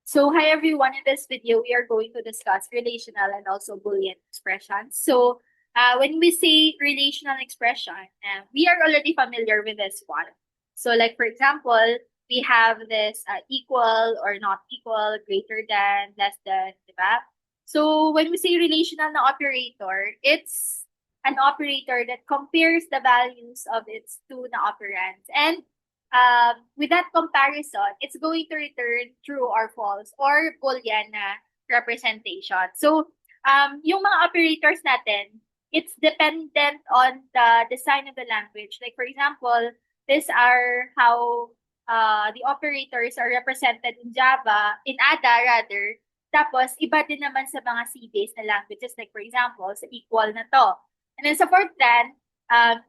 So hi everyone, in this video, we are going to discuss relational and also Boolean expressions. When we say relational expression, we are already familiar with this one. So like for example, we have this equal or not equal, greater than, less than, diba? So when we say relational na operator, it's an operator that compares the values of its two na operands. And with that comparison, it's going to return true or false or Boolean na representation. Yung mga operators natin, it's dependent on the design of the language. Like, for example, these are how the operators are represented in Java, in Ada rather. Tapos, iba din naman sa mga C-based na languages. Like, for example, sa equal na to. And then sa Fortran, um,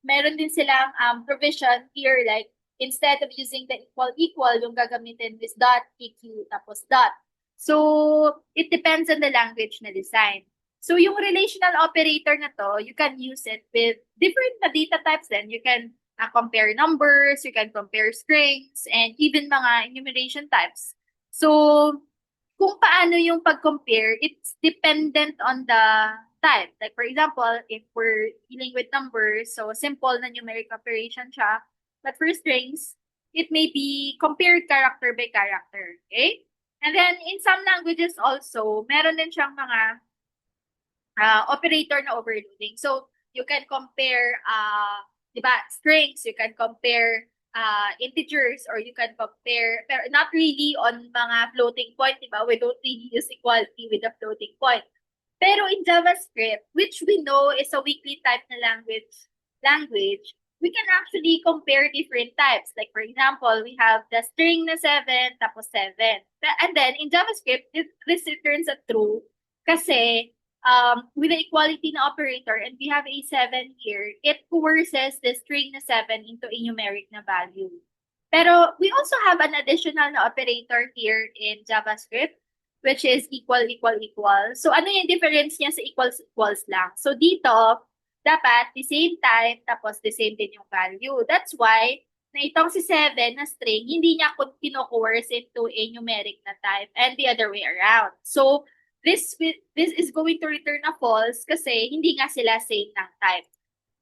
meron din silang provision here like instead of using the equal, yung gagamitin is dot, EQ, tapos dot. So, it depends on the language na design. So, yung relational operator na to, you can use it with different na data types then. You can compare numbers, you can compare strings, and even mga enumeration types. So, kung paano yung pag-compare, it's dependent on the type. Like, for example, if we're dealing with numbers, so simple na numeric operation siya, but for strings, it may be compared character by character. Okay? And then, in some languages also, meron din siyang mga operator na overloading. So, you can compare, di ba, strings, you can compare integers, or you can compare, pero not really on mga floating point, di ba? We don't really use equality with the floating point. Pero in JavaScript, which we know is a weakly type na language, we can actually compare different types. Like for example, we have the string na 7, tapos 7. And then in JavaScript, this returns a true kasi with the equality na operator and we have a 7 here, it coerces the string na 7 into a numeric na value. Pero we also have an additional na operator here in JavaScript, which is equal, equal, equal. So, ano yung difference niya sa equals, equals lang? So, dito, dapat the same type, tapos the same din yung value. That's why, na itong si 7 na string, hindi niya kino-coerce into a numeric na type and the other way around. So, this is going to return a false kasi hindi nga sila same ng type.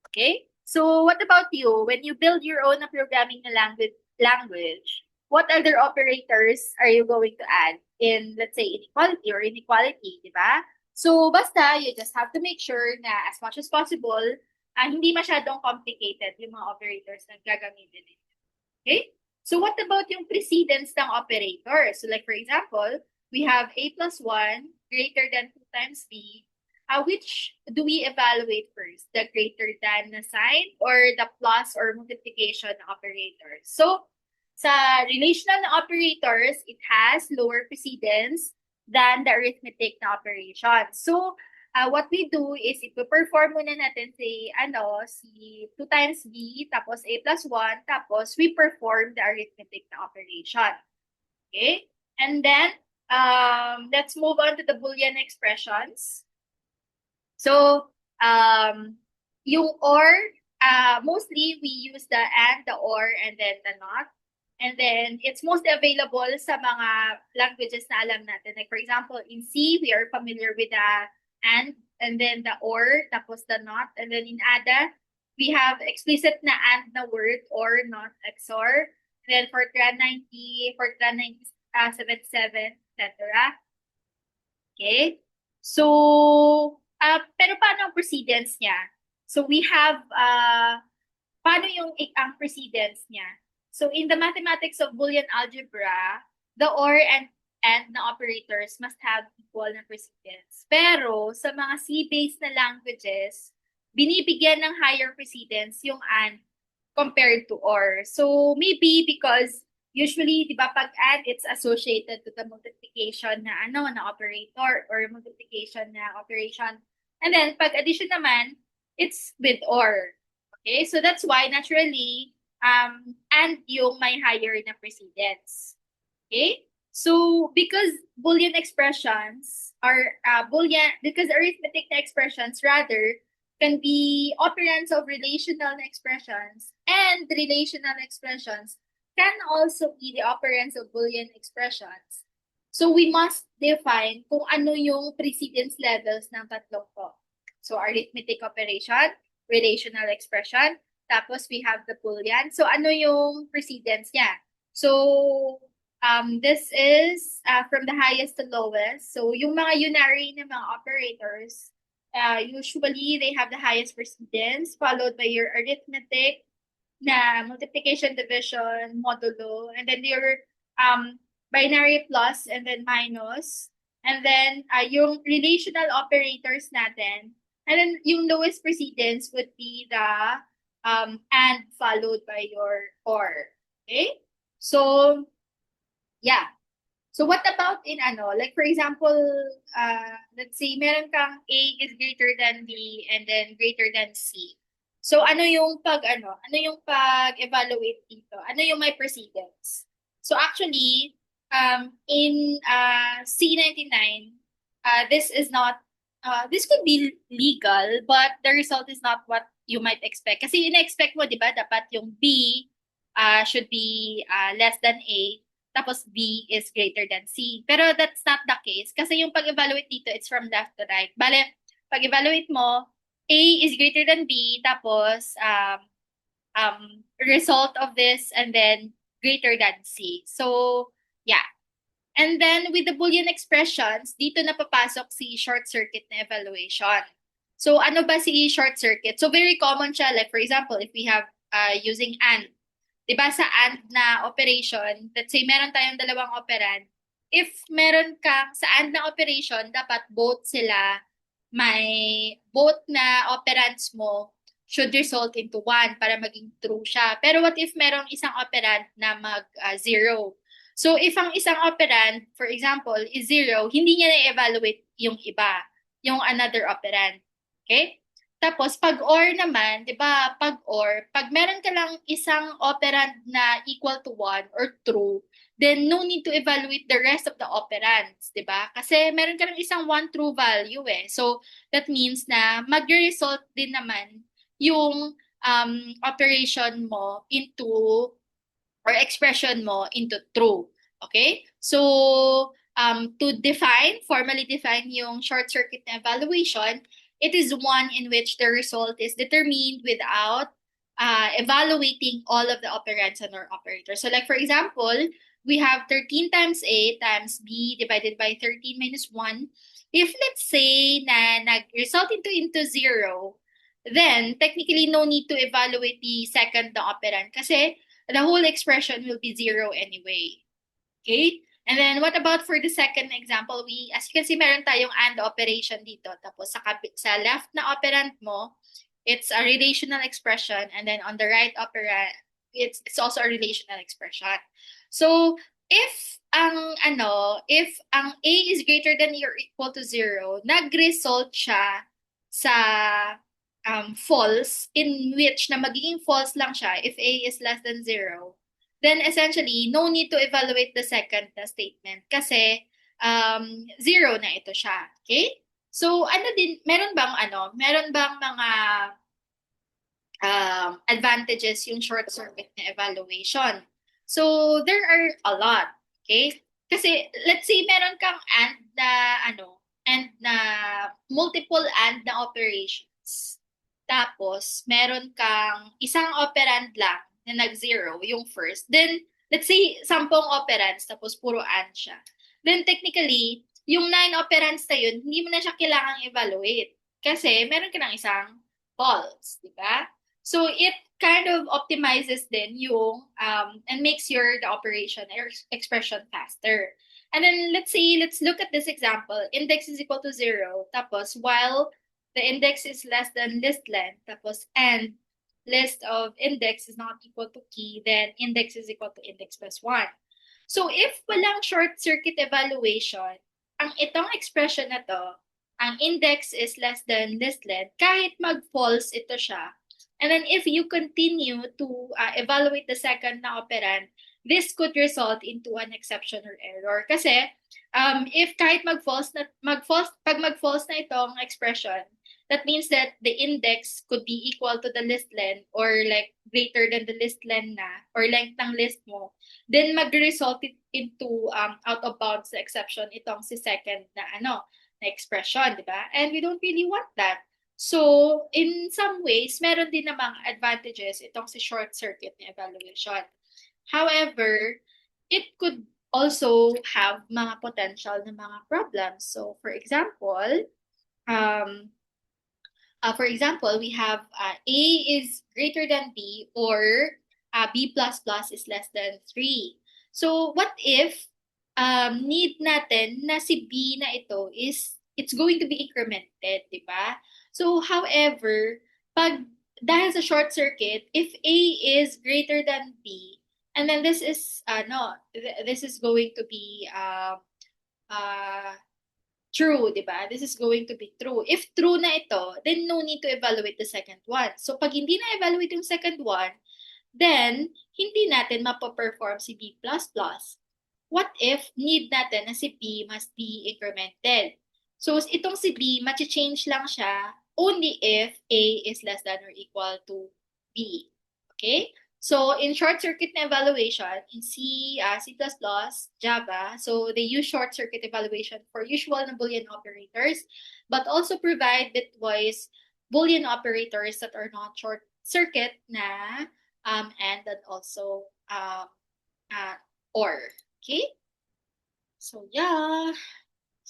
Okay? So, what about you? When you build your own programming na language, what other operators are you going to add in, let's say, inequality or inequality, di ba? So, basta, you just have to make sure na as much as possible, hindi masyadong complicated yung mga operators na gagamitin ninyo. Okay? So, what about yung precedence ng operator? So, like for example, we have a plus 1 greater than 2 times b. Which do we evaluate first? The greater than na sign or the plus or multiplication operator? So, sa relational na operators, it has lower precedence than the arithmetic na operation. So, what we do is ipo-perform muna natin si 2 times b, tapos a plus 1, tapos we perform the arithmetic na operation. Okay? And then, let's move on to the Boolean expressions. So, yung or, mostly we use the and, the or, and then the not. And then, it's mostly available sa mga languages na alam natin. Like, for example, in C, we are familiar with the and then the or, tapos the not. And then in Ada, we have explicit na and na word, or, not, XOR. And then for Fortran 90, Fortran 77, etc. Okay? So, pero paano ang precedence niya? So we have, paano yung ang precedence niya? So in the mathematics of Boolean algebra, the or and na operators must have equal na precedence. Pero sa mga C-based na languages, binibigyan ng higher precedence yung and compared to or. So maybe because usually, di ba, pag and, it's associated to the multiplication na na operator or multiplication na operation. And then, pag addition naman, it's with or. Okay? So that's why, naturally, and yung may higher na precedence. Okay? So, because Boolean expressions are, because arithmetic na expressions, rather, can be operands of relational expressions, and relational expressions can also be the operands of Boolean expressions. So we must define kung ano yung precedence levels ng tatlong to. So arithmetic operation, relational expression, tapos we have the Boolean. So ano yung precedence niya? So this is from the highest to lowest. So yung mga unary na mga operators, usually they have the highest precedence followed by your arithmetic na multiplication, division, modulo, and then your binary plus and then minus. And then yung relational operators natin. And then yung lowest precedence would be the and followed by your or. Okay? So, yeah. So what about in ano? Like for example, let's say meron kang A is greater than B and then greater than C. So ano yung pag-evaluate dito? Ano yung may precedence? So actually, in C99, this is not this could be legal, but the result is not what you might expect. Kasi ina-expect mo, di ba, dapat yung B should be less than A tapos B is greater than C. Pero that's not the case kasi yung pag-evaluate dito, it's from left to right. Bale, pag-evaluate mo, A is greater than B, tapos result of this and then greater than C. So, yeah. And then with the Boolean expressions, dito na papasok si short circuit na evaluation. So, ano ba si short circuit? So, very common siya. Like, for example, if we have using AND, diba sa AND na operation, let's say meron tayong dalawang operand, if meron kang sa AND na operation, dapat both na operands mo should result into 1 para maging true siya. Pero what if merong isang operand na mag-0? So if ang isang operand, for example, is 0, hindi niya na-evaluate yung iba, yung another operand. Okay? Tapos, pag or naman, di ba, pag meron ka lang isang operand na equal to 1 or true, then no need to evaluate the rest of the operands, di ba? Kasi meron ka lang isang 1 true value eh. So, that means na mag-result din naman yung operation mo into, or expression mo into true. Okay? So, to formally define yung short circuit na evaluation, it is one in which the result is determined without evaluating all of the operands on our operator. So like for example, we have 13 times A times B divided by 13 minus 1. If let's say na nag-result into 0, then technically no need to evaluate the second na operand kasi the whole expression will be 0 anyway. Okay? And then, what about for the second example? As you can see, meron tayong AND operation dito. Tapos, sa left na operand mo, it's a relational expression. And then, on the right operand, it's also a relational expression. So, if ang A is greater than or equal to 0, nag-result siya sa false, in which na magiging false lang siya if A is less than 0, then essentially, no need to evaluate the second na statement kasi 0 na ito siya. Okay? So, meron bang mga advantages yung short circuit na evaluation? So, there are a lot. Okay? Kasi, let's say, meron kang and na multiple and na operations. Tapos, meron kang isang operand lang na nag-0, yung first. Then, let's say, 10 operands, tapos puro and siya. Then, technically, yung 9 operands na yun, hindi mo na siya kailangang evaluate. Kasi, meron ka ng isang false, di ba? So, it kind of optimizes din yung, and makes the operation or expression faster. And then, let's look at this example. Index is equal to 0. Tapos, while the index is less than list length, tapos, and list of index is not equal to key, then index is equal to index plus 1. So if walang short circuit evaluation, ang itong expression na to, ang index is less than list length, kahit mag-false ito siya. And then if you continue to evaluate the second na operand, this could result into an exception or error. Kasi if kahit pag mag-false na itong expression, that means that the index could be equal to the list length or like greater than the list length na or length ng list mo, then mag-result it into out of bounds na exception itong si second na na expression, di ba? And we don't really want that. So, in some ways, meron din namang advantages itong si short circuit na evaluation. However, it could also have mga potential na mga problems. So, for example, we have A is greater than B or B plus plus is less than 3. So, what if need natin na si B na ito is it's going to be incremented, di ba? So, however, dahil sa short circuit, if A is greater than B, and then this is this is going to be uh, true, di ba? This is going to be true. If true na ito, then no need to evaluate the second one. So pag hindi na evaluate yung second one, then hindi natin mapaperform si B++. What if need natin na si B must be incremented? So itong si B, change lang siya only if A is less than or equal to B. Okay? So in short circuit na evaluation, in C++, Java, so they use short circuit evaluation for usual na Boolean operators, but also provide bitwise Boolean operators that are not short circuit na and that also OR. Okay? So yeah.